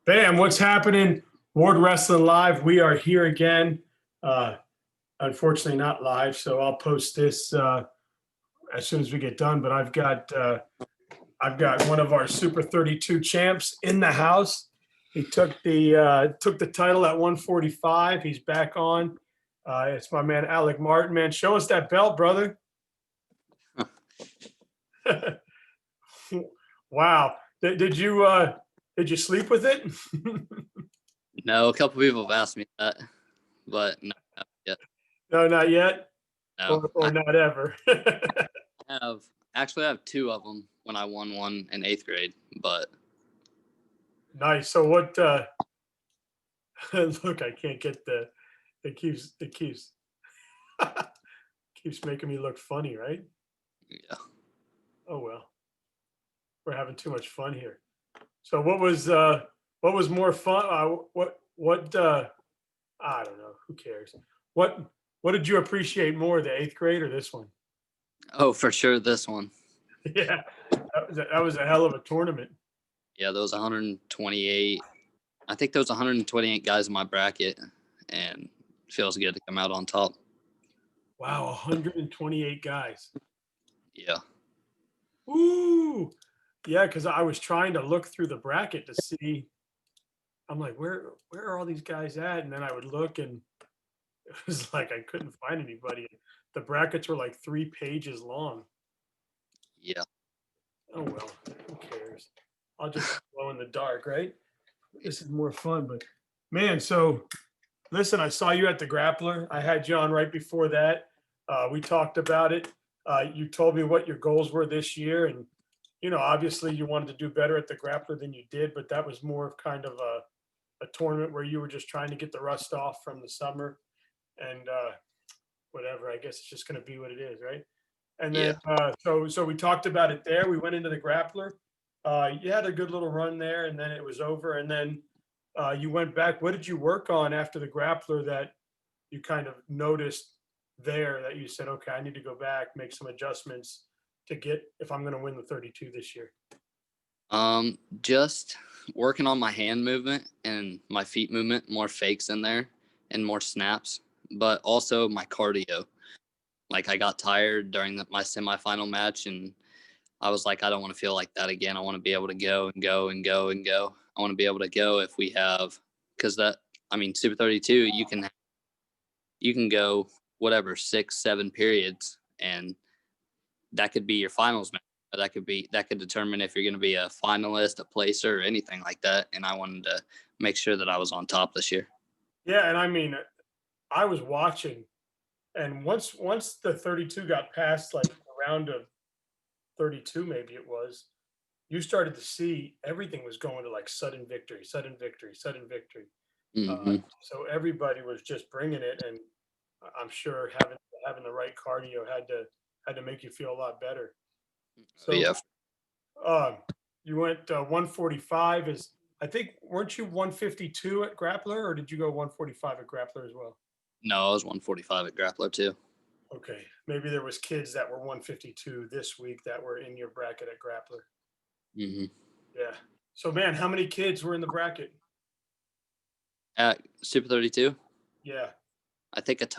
Bam, what's happening? Ward Wrestling Live. We are here again. Unfortunately, not live, so I'll post this as soon as we get done. But I've got one of our Super 32 champs in the house. He took the title at 145. He's back on. It's my man Alek Martin. Man, show us that belt, brother. Wow. Did you sleep with it? No, a couple people have asked me that, but no, not yet. No, not yet. No, Or not ever. I have two of them when I won one in 8th grade, but Nice. So what? Look, I can't get it keeps keeps making me look funny, right? yeah. Oh well, we're having too much fun here. So what was more fun? I don't know. Who cares? What did you appreciate more, the 8th grade or this one? Oh, for sure, this one. Yeah, that was a hell of a tournament. Yeah, there was 128. I think there was 128 guys in my bracket, and it feels good to come out on top. Wow, 128 guys. Yeah. Ooh, yeah, because I was trying to look through the bracket to see. I'm like, where are all these guys at? And then I would look, and it was like I couldn't find anybody. The brackets were like 3 pages long. Yeah. Oh well, who cares? I'll just glow in the dark, right? This is more fun. But man, so listen, I saw you at the Grappler. I had you on right before that. We talked about it. You told me what your goals were this year, and obviously you wanted to do better at the Grappler than you did, but that was more of kind of a tournament where you were just trying to get the rust off from the summer, and whatever. I guess it's just going to be what it is, right? And then so we talked about it there. We went into the Grappler. You had a good little run there, and then it was over. And then you went back. What did you work on after the Grappler that you kind of noticed there that you said, okay, I need to go back, make some adjustments to get if I'm going to win the 32 this year? Just working on my hand movement and my feet movement, more fakes in there and more snaps, but also my cardio. Like, I got tired during my semifinal match, and I was like, I don't want to feel like that again. I want to be able to go and go and go and go. I want to be able to go if we have, because Super 32, you can go whatever 6-7 periods, and that could be your finals match. That could determine if you're going to be a finalist, a placer, or anything like that. And I wanted to make sure that I was on top this year. Yeah, and I was watching, and once the 32 got past like a round of 32, maybe it was, you started to see everything was going to like sudden victory, sudden victory, sudden victory. Mm-hmm. So everybody was just bringing it, and I'm sure having the right cardio had to make you feel a lot better. So yeah. You went 145. I think, weren't you 152 at Grappler, or did you go 145 at Grappler as well? No, I was 145 at Grappler too. Okay, maybe there was kids that were 152 this week that were in your bracket at Grappler. Mm-hmm. Yeah. So man, how many kids were in the bracket at Super 32? Yeah. I think it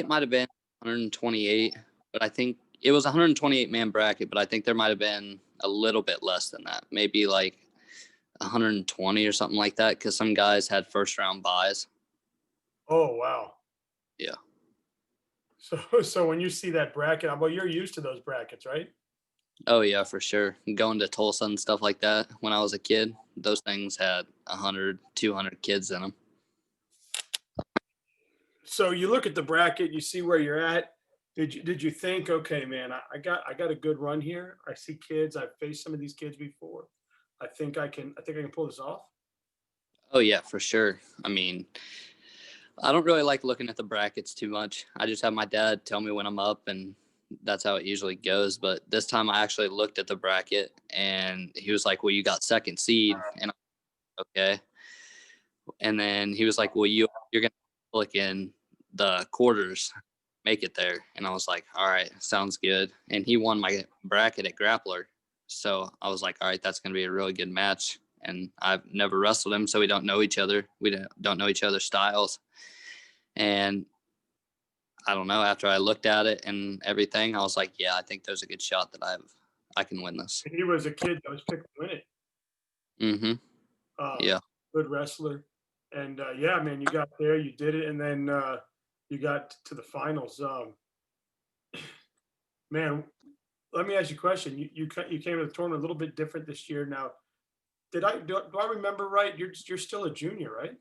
might have been 128, but I think it was a 128 man bracket, but I think there might have been a little bit less than that, maybe like 120 or something like that, because some guys had first round buys. Oh wow. Yeah. So when you see that bracket, well, you're used to those brackets, right? Oh yeah, for sure. Going to Tulsa and stuff like that when I was a kid, those things had 100, 200 kids in them. So you look at the bracket, you see where you're at. Did you think, okay, man, I got a good run here. I see kids. I've faced some of these kids before. I think I can pull this off. Oh yeah, for sure. I don't really like looking at the brackets too much. I just have my dad tell me when I'm up, and that's how it usually goes. But this time I actually looked at the bracket, and he was like, well, you got second seed. And I'm like, okay. And then he was like, well, you're going to look in the quarters, make it there. And I was like, all right, sounds good. And he won my bracket at Grappler. So I was like, all right, that's going to be a really good match. and I've never wrestled him, so we don't know each other. We don't know each other's styles. And I don't know, after I looked at it and everything, I was like, yeah, I think there's a good shot that I can win this. He was a kid that was picked to win it. Mhm. Uh, Yeah. Good wrestler. And yeah, man, you got there, you did it, and then you got to the finals. Man, let me ask you a question. You came to the tournament a little bit different this year. Now, do I remember right? You're still a junior, right?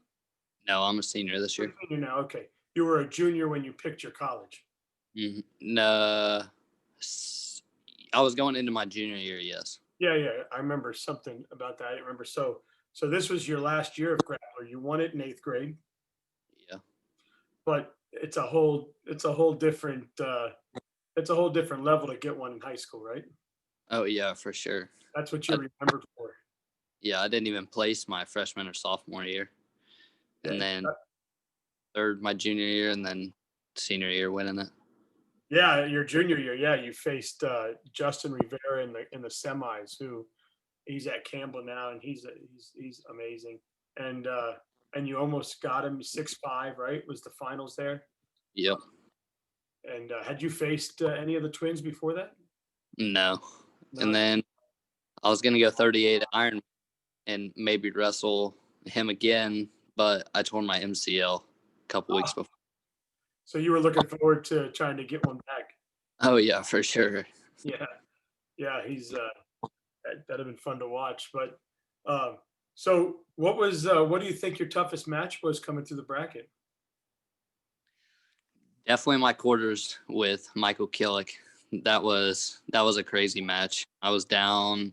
No, I'm a senior this You're year. a senior now. Okay, you were a junior when you picked your college. No, I was going into my junior year, yes. Yeah, yeah, I remember something about that. I remember. So this was your last year of grappler. You won it in eighth grade, Yeah. but it's a whole different level to get one in high school, right? Oh, yeah, for sure. That's what I, you're remembered for. yeah, I didn't even place my freshman or sophomore year. Yeah, And then third my junior year, and then senior year winning it. yeah, your junior year. Yeah, you faced Justin Rivera in the semis. Who he's at Campbell now, and he's amazing. And and you almost got him 6'5", right? Was the finals there? Yep. And had you faced any of the twins before that? No. And No. then I was gonna go 38 iron and maybe wrestle him again, but I tore my MCL a couple weeks before. So you were looking forward to trying to get one back. Oh yeah, for sure. Yeah, yeah, he's that'd have been fun to watch. But so what do you think your toughest match was coming through the bracket? Definitely my quarters with Michael Killick. That was a crazy match. I was down,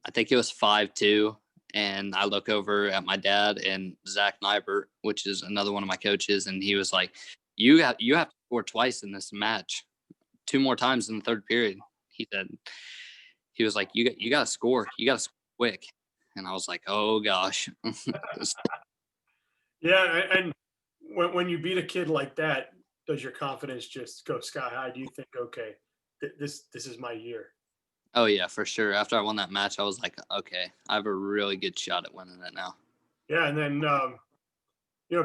I think it was 5-2, and I look over at my dad and Zach Nybert, which is another one of my coaches, and he was like, you have to score twice in this match, two more times in the third period. He said, he was like, you got to score, you got to score quick. And I was like, oh gosh. Yeah, and when you beat a kid like that, does your confidence just go sky high? Do you think, okay, this is my year? Oh yeah, for sure. After I won that match, I was like, okay, I have a really good shot at winning it now. Yeah, and then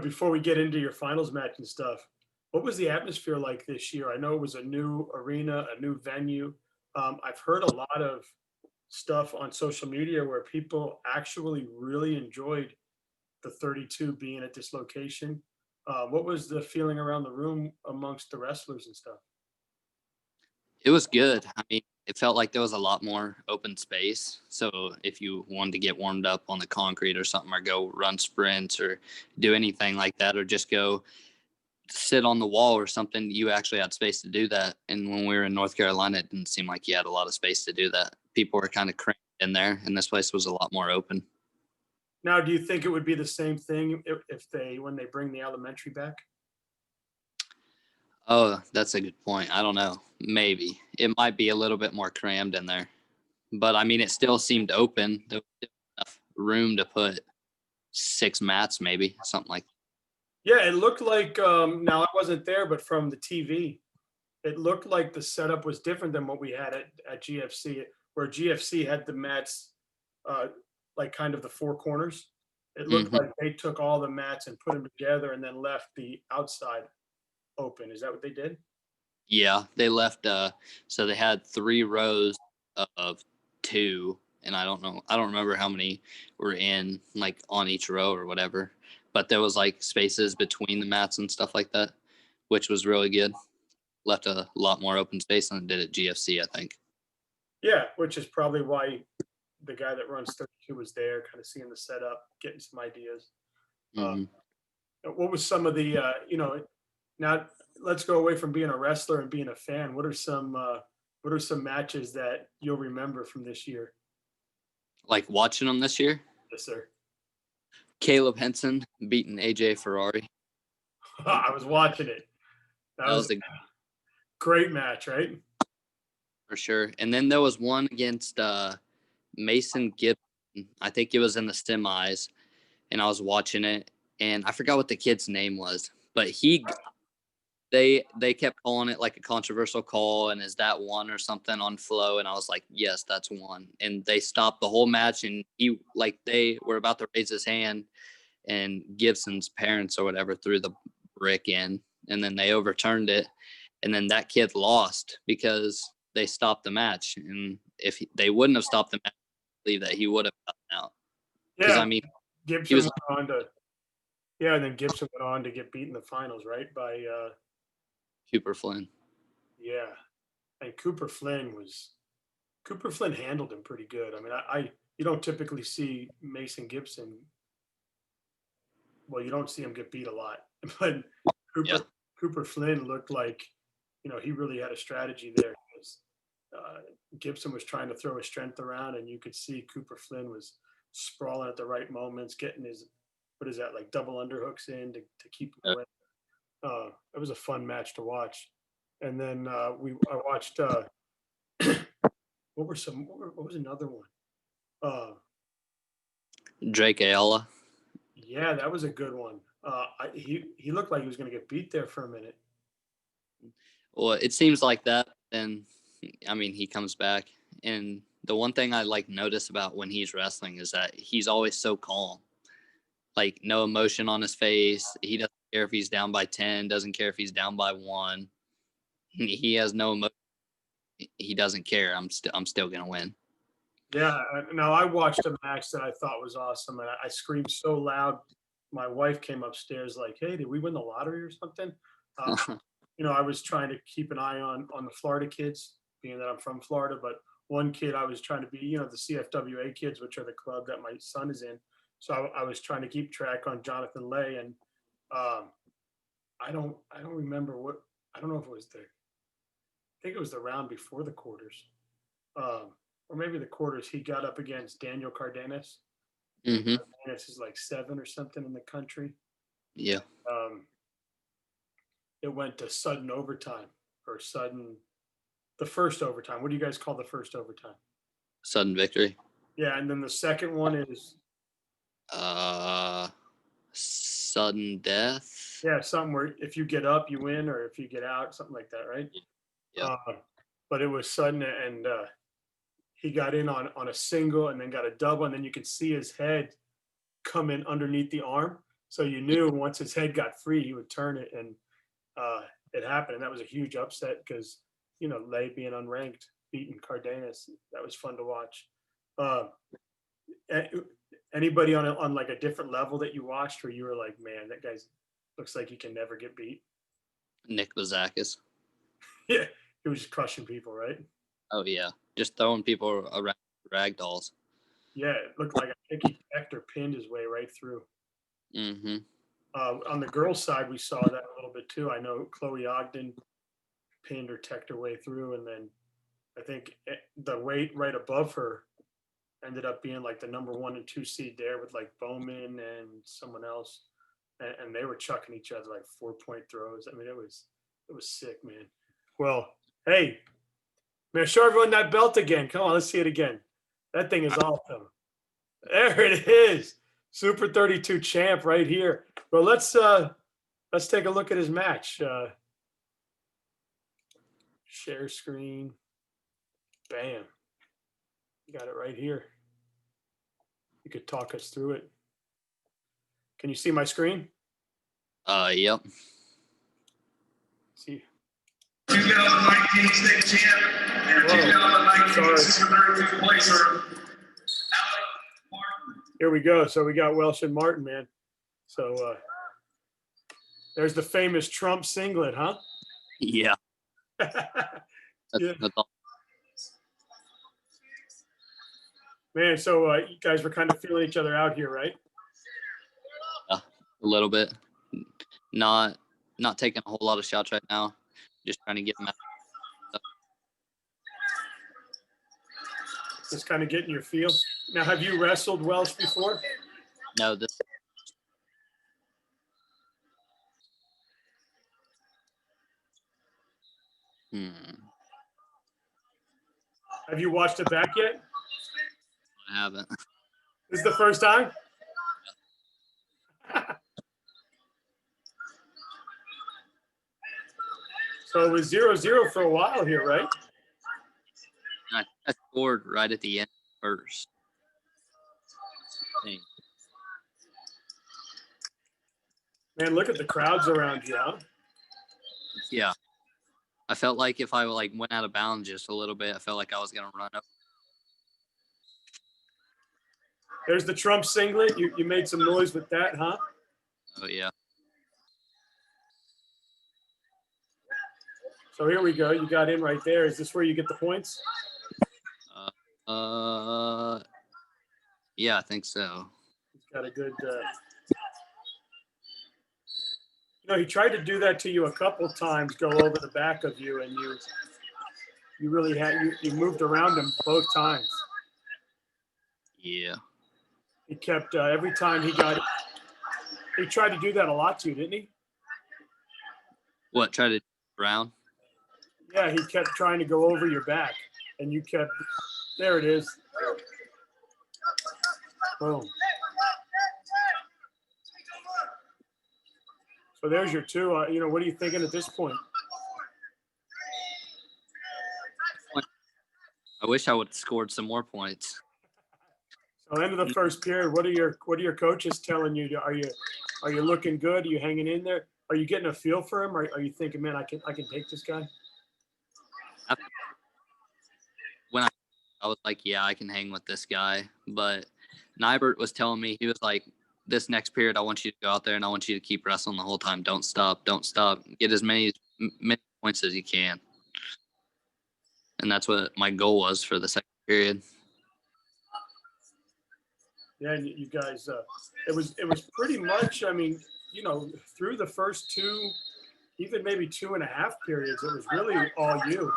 before we get into your finals match and stuff, what was the atmosphere like this year? I know it was a new arena, a new venue. I've heard a lot of stuff on social media where people actually really enjoyed the 32 being at this location. What was the feeling around the room amongst the wrestlers and stuff? It was good. I mean, it felt like there was a lot more open space. So if you wanted to get warmed up on the concrete or something, or go run sprints or do anything like that, or just go sit on the wall or something, you actually had space to do that. And when we were in North Carolina, it didn't seem like you had a lot of space to do that. People were kind of cramped in there, and this place was a lot more open. Now, do you think it would be the same thing when they bring the elementary back? Oh, that's a good point. I don't know. Maybe it might be a little bit more crammed in there, but I mean, it still seemed open. There was enough room to put 6 mats, maybe something like that. Yeah, it looked like now I wasn't there, but from the TV, it looked like the setup was different than what we had at GFC, where GFC had the mats uh, like kind of the four corners. It looked Hmm. like they took all the mats and put them together and then left the outside open. Is that what they did? Yeah, they left. So they had 3 rows of 2, and I don't know. I don't remember how many were in like on each row or whatever. But there was like spaces between the mats and stuff like that, which was really good. Left a lot more open space than it did at GFC, I think. Yeah, which is probably why the guy that runs 32 was there, kind of seeing the setup, getting some ideas. Uh, Hmm. what was some of the now let's go away from being a wrestler and being a fan. What are some matches that you'll remember from this year? Like watching them this year, Yes, sir. Caleb Henson beating AJ Ferrari. I was watching it. That That was was a a great match, right? for sure. And then there was one against Mason Gibson. I think it was in the semis, and I was watching it, and I forgot what the kid's name was, but they kept calling it like a controversial call, and is that one or something on Flo? And I was like, yes, that's one. And they stopped the whole match, and they were about to raise his hand, and Gibson's parents or whatever threw the brick in, and then they overturned it, and then that kid lost because they stopped the match. And if they wouldn't have stopped the match, I believe that he would have gotten out. Because Yeah, I mean, Gibson was went on to yeah, and then Gibson went on to get beat in the finals, right? By Cooper Flynn. yeah, and Cooper Flynn handled him pretty good. I mean, I you don't typically see Mason Gibson. Well, you don't see him get beat a lot, but Yeah. Cooper Flynn looked like, he really had a strategy there. Gibson was trying to throw his strength around, and you could see Cooper Flynn was sprawling at the right moments, getting his, what is that, like double underhooks in to keep him away. It was a fun match to watch. And then I watched what was another one? Drake Ayala. Yeah, that was a good one. He looked like he was going to get beat there for a minute. Well, it seems like that. And I mean, he comes back. And the one thing I notice about when he's wrestling is that he's always so calm. Like, no emotion on his face. He doesn't care if he's down by 10, doesn't care if he's down by 1. He has no emotion. He doesn't care. I'm still going to win. Yeah, now I watched a match that I thought was awesome, and I screamed so loud. My wife came upstairs like, "Hey, did we win the lottery or something?" I was trying to keep an eye on the Florida kids, being that I'm from Florida. But one kid I was trying to be, the CFWA kids, which are the club that my son is in. So I was trying to keep track on Jonathan Lay, and I don't remember what, I don't know if it was I think it was the round before the quarters. Or maybe the quarters, he got up against Daniel Cardenas. Mm-hmm. Cardenas is like 7 or something in the country. Yeah. It went to sudden overtime or the first overtime. What do you guys call the first overtime? Sudden victory. Yeah, and then the second one is sudden death. yeah, something where if you get up, you win, or if you get out, something like that, right? Yeah. But it was sudden, and he got in on a single and then got a double, and then you could see his head come in underneath the arm. So you knew once his head got free, he would turn it, and it happened. And that was a huge upset because, Lay being unranked, beating Cardenas, that was fun to watch. Anybody on like a different level that you watched where you were like, man, that guy looks like he can never get beat? Nick Bazakis. Yeah, he was just crushing people, right? Oh, yeah. Just throwing people around rag dolls. Yeah, it looked like I think he checked or pinned his way right through. Mm-hmm. On the girls' side, we saw that a little bit too. I know Chloe Ogden pinned or teched her way through, and then I think the weight right above her ended up being like the number 1 and 2 seed there with like Bowman and someone else, and they were chucking each other like 4-point throws. I mean, it was sick, man. Well, hey, man, show everyone that belt again. Come on, let's see it again. That thing is awesome. There it is. Super 32 champ right here. Well, let's take a look at his match. Share screen. Bam. You got it right here. You could talk us through it. Can you see my screen? Yep. See. 2019 state champ and 2019 Super 32 placer, Alek Martin. Here we go. So we got Welsh and Martin, man. So there's the famous Trump singlet, huh? Yeah. Yeah. That's all. Man, so you guys were kind of feeling each other out here, right? A little bit. Not taking a whole lot of shots right now. Just trying to get them out. Just kind of getting your feel. Now, have you wrestled Welsh before? No, this. Have you watched it back yet? I haven't. This is the first time? So it was 0-0 for a while here, right? And I scored right at the end first. Thing. Man, look at the crowds around you, huh? Yeah. I felt like if I like went out of bounds just a little bit, I felt like I was gonna run up. There's the Trump singlet. You made some noise with that, huh? Oh yeah. So here we go. You got in right there. Is this where you get the points? Yeah, I think so. He's got a good. He tried to do that to you a couple times. Go over the back of you, and you really had you moved around him both times. Yeah. He kept every time he got. He tried to do that a lot to you, didn't he? What? Try to round? Yeah, he kept trying to go over your back, and you kept. There it is. Boom. So there's your two. What are you thinking at this point? I wish I would have scored some more points. So end of the first period. What are your coaches telling you? Are you looking good? Are you hanging in there? Are you getting a feel for him? Or are you thinking, man, I can take this guy? When I was like, yeah, I can hang with this guy. But Nybert was telling me, he was like, this next period, I want you to go out there and I want you to keep wrestling the whole time. Don't stop. Don't stop. Get as many points as you can. And that's what my goal was for the second period. Yeah, and you guys, it was pretty much, through the first two, even maybe 2.5 periods, it was really all you.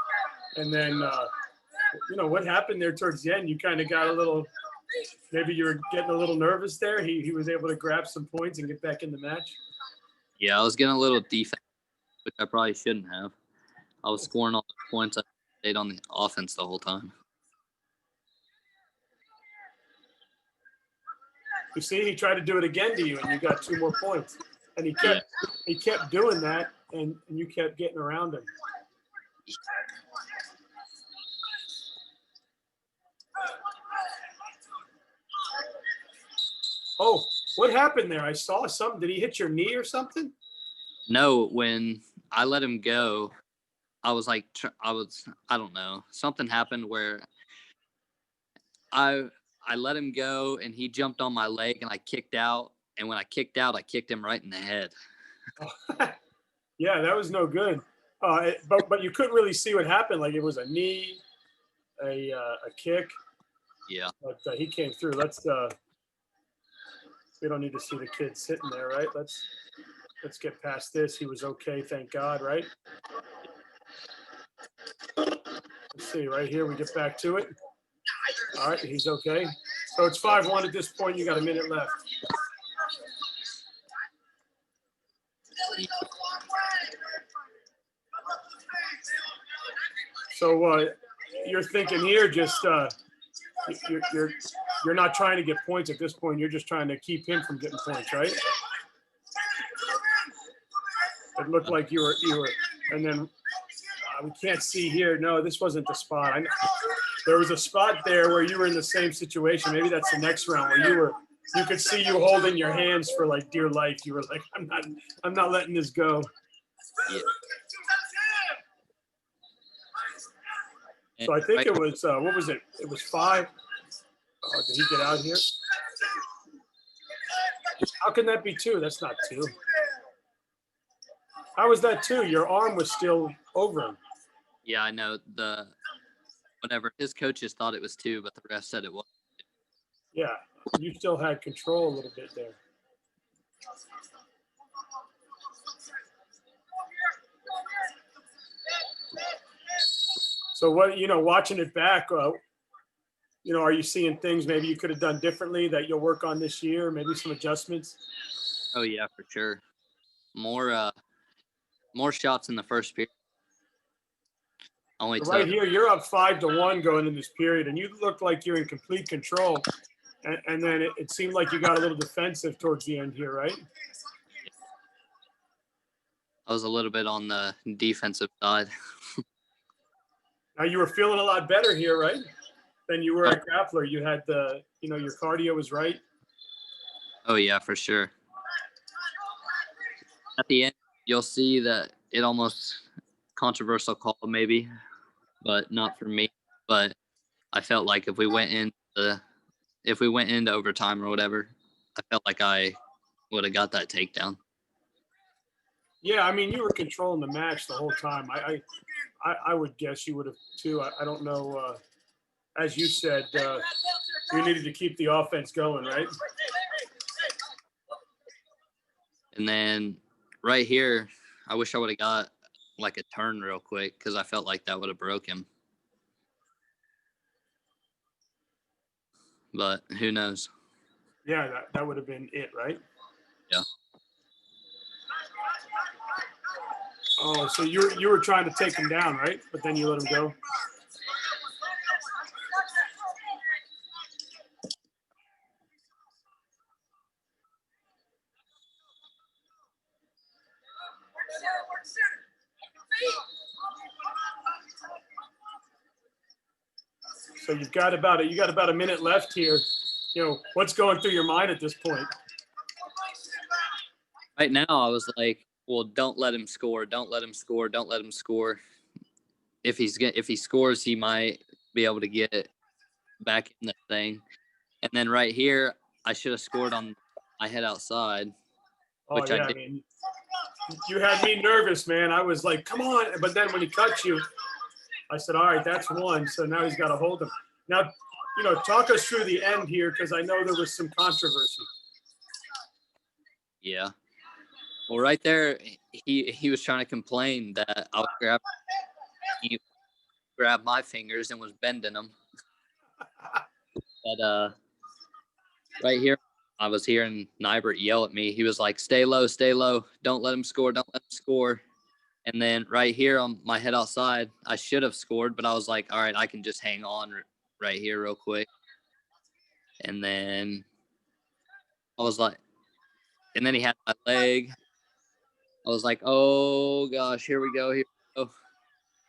And then, what happened there towards the end, you kind of got a little, maybe you were getting a little nervous there. He was able to grab some points and get back in the match. Yeah, I was getting a little defensive, which I probably shouldn't have. I was scoring all the points. I stayed on the offense the whole time. You see, he tried to do it again to you, and you got 2 more points. And he kept doing that, and you kept getting around him. Oh, what happened there? I saw something. Did he hit your knee or something? No, when I let him go, I was like, I don't know. Something happened where I let him go and he jumped on my leg and I kicked out. And when I kicked out, I kicked him right in the head. Yeah, that was no good. But you couldn't really see what happened. Like it was a knee, a kick. Yeah. But he came through. We don't need to see the kid sitting there, right? Let's get past this. He was okay, thank God, right? Let's see, right here, we get back to it. All right, he's okay. So it's 5-1 at this point. You got a minute left. So you're thinking here, just you're not trying to get points at this point. You're just trying to keep him from getting points, right? It looked like you were, and then we can't see here. No, this wasn't the spot. There was a spot there where you were in the same situation. Maybe that's the next round where you could see you holding your hands for like dear life. You were like, I'm not letting this go. Yeah. So I think it was, what was it? It was 5. Did he get out here? How can that be 2? That's not 2. How was that 2? Your arm was still over him. Yeah, I know. Whatever. His coaches thought it was 2, but the ref said it was. Yeah, you still had control a little bit there. So watching it back, are you seeing things maybe you could have done differently that you'll work on this year? Maybe some adjustments? Oh, yeah, for sure. More shots in the first period. So right here, you're up 5-1 going in this period, and you look like you're in complete control. And then it seemed like you got a little defensive towards the end here, right? I was a little bit on the defensive side. Now you were feeling a lot better here, right? Than you were at Grappler. You had your cardio was right. Oh yeah, for sure. At the end, you'll see that it almost controversial call maybe, but not for me. But I felt like if we went into overtime or whatever, I felt like I would have got that takedown. Yeah, I mean, you were controlling the match the whole time. I would guess you would have too. I don't know. As you said, we needed to keep the offense going, right? And then right here, I wish I would have got like a turn real quick because I felt like that would have broke him. But who knows? Yeah, that would have been it, right? Yeah. Oh, so you were trying to take him down, right? But then you let him go. So you got about a minute left here. What's going through your mind at this point? Right now, I was like, well, don't let him score. Don't let him score. Don't let him score. If he scores, he might be able to get it back in the thing. And then right here, I should have scored on my head outside. Oh yeah, I mean, you had me nervous, man. I was like, come on. But then when he cut you, I said, all right, that's one. So now he's got to hold him. Now, talk us through the end here because I know there was some controversy. Yeah. Well, right there, he was trying to complain that he grabbed my fingers and was bending them. But right here, I was hearing Nybert yell at me. He was like, stay low, don't let him score, don't let him score. And then right here on my head outside, I should have scored, but I was like, all right, I can just hang on right here real quick. And then I was like, and then he had my leg. I was like, oh gosh, here we go. And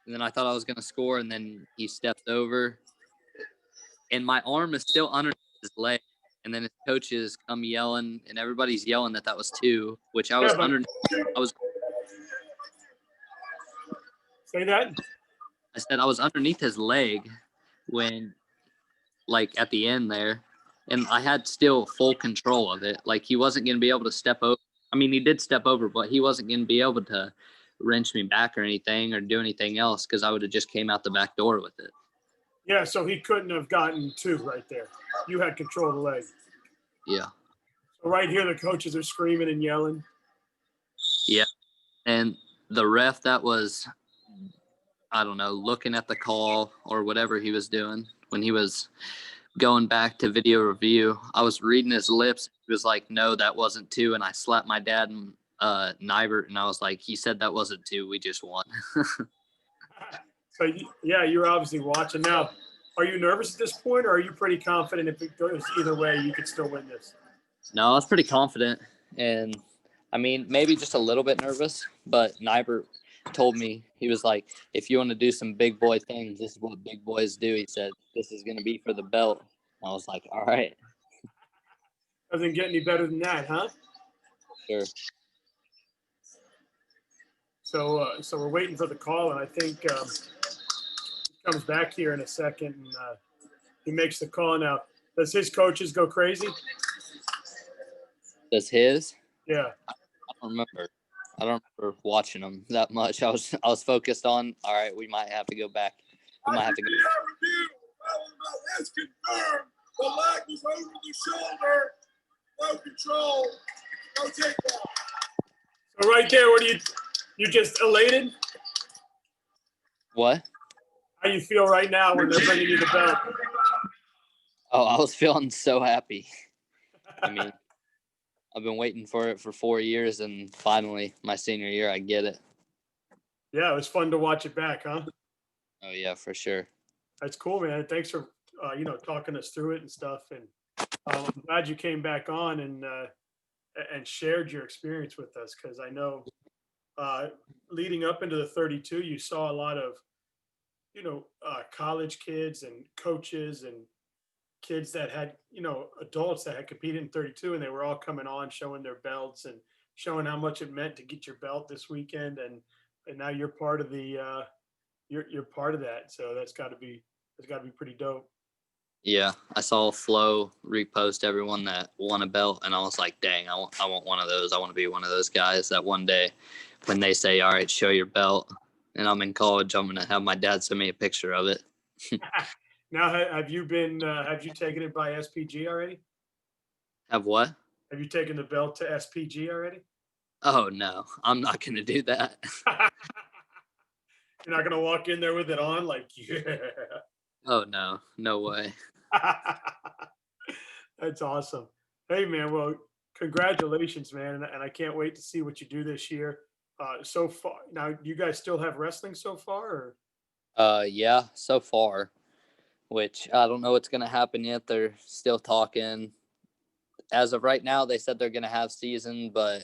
then I thought I was going to score, and then he stepped over. And my arm is still underneath his leg. And then his coaches come yelling, and everybody's yelling that was two, which I was underneath. Say that? I said I was underneath his leg when, like, at the end there. And I had still full control of it. Like, he wasn't going to be able to step over. I mean, he did step over, but he wasn't going to be able to wrench me back or anything or do anything else because I would have just came out the back door with it. Yeah, so he couldn't have gotten two right there. You had control of the leg. Yeah. So right here, the coaches are screaming and yelling. Yeah. And the ref that was, I don't know, looking at the call or whatever he was doing when he was going back to video review, I was reading his lips. He was like, no, that wasn't two. And I slapped my dad and Nybert, and I was like, he said that wasn't two. We just won. So, yeah, you're obviously watching. Now, are you nervous at this point, or are you pretty confident if it goes either way, you could still win this? No, I was pretty confident. And, I mean, maybe just a little bit nervous, but Nybert told me, he was like, if you want to do some big boy things, this is what big boys do. He said, this is going to be for the belt. I was like, all right. Doesn't get any better than that, huh? Sure. So we're waiting for the call, and I think he comes back here in a second, and he makes the call. Now, does his coaches go crazy? Does his? Yeah. I don't remember watching them that much. I was focused on, all right, we might have to go back. We might have to go. It's confirmed. The leg was over the shoulder. No control. No takedown. So right there, what do you just elated? What? How you feel right now when they're bringing you the belt? Oh, I was feeling so happy. I mean, I've been waiting for it for 4 years, and finally, my senior year, I get it. Yeah, it was fun to watch it back, huh? Oh, yeah, for sure. That's cool, man. Thanks for talking us through it and stuff. And I'm glad you came back on and shared your experience with us, because I know leading up into the 32, you saw a lot of, college kids and coaches and kids that had, adults that had competed in 32, and they were all coming on showing their belts and showing how much it meant to get your belt this weekend. And now you're part of the, you're part of that. So that's gotta be pretty dope. Yeah, I saw Flo repost everyone that won a belt, and I was like, dang, I want one of those. I want to be one of those guys that one day when they say, all right, show your belt, and I'm in college, I'm going to have my dad send me a picture of it. Now, have you taken it by SPG already? Have what? Have you taken the belt to SPG already? Oh, no, I'm not going to do that. You're not going to walk in there with it on like, yeah. Oh, no, no way. That's awesome. Hey, man. Well, congratulations, man. And I can't wait to see what you do this year. So far, now, do you guys still have wrestling so far? Or? Yeah, so far, which I don't know what's going to happen yet. They're still talking. As of right now, they said they're going to have season, but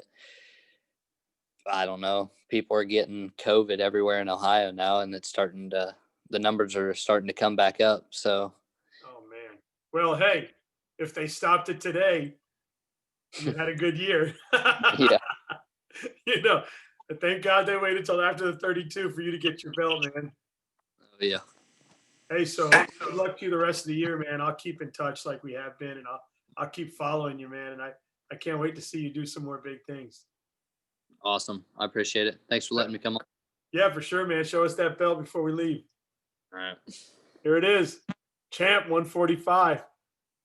I don't know. People are getting COVID everywhere in Ohio now, and the numbers are starting to come back up. So, Oh, man. Well, hey, if they stopped it today, you had a good year. yeah. Thank God they waited till after the 32 for you to get your belt, man. Yeah. Hey, so good luck to you the rest of the year, man. I'll keep in touch like we have been, and I'll keep following you, man. And I can't wait to see you do some more big things. Awesome. I appreciate it. Thanks for letting me come on. Yeah, for sure, man. Show us that belt before we leave. All right. Here it is. Champ 145.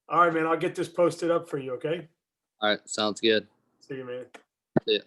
All right, man. I'll get this posted up for you, okay? All right. Sounds good. See you, man. See ya.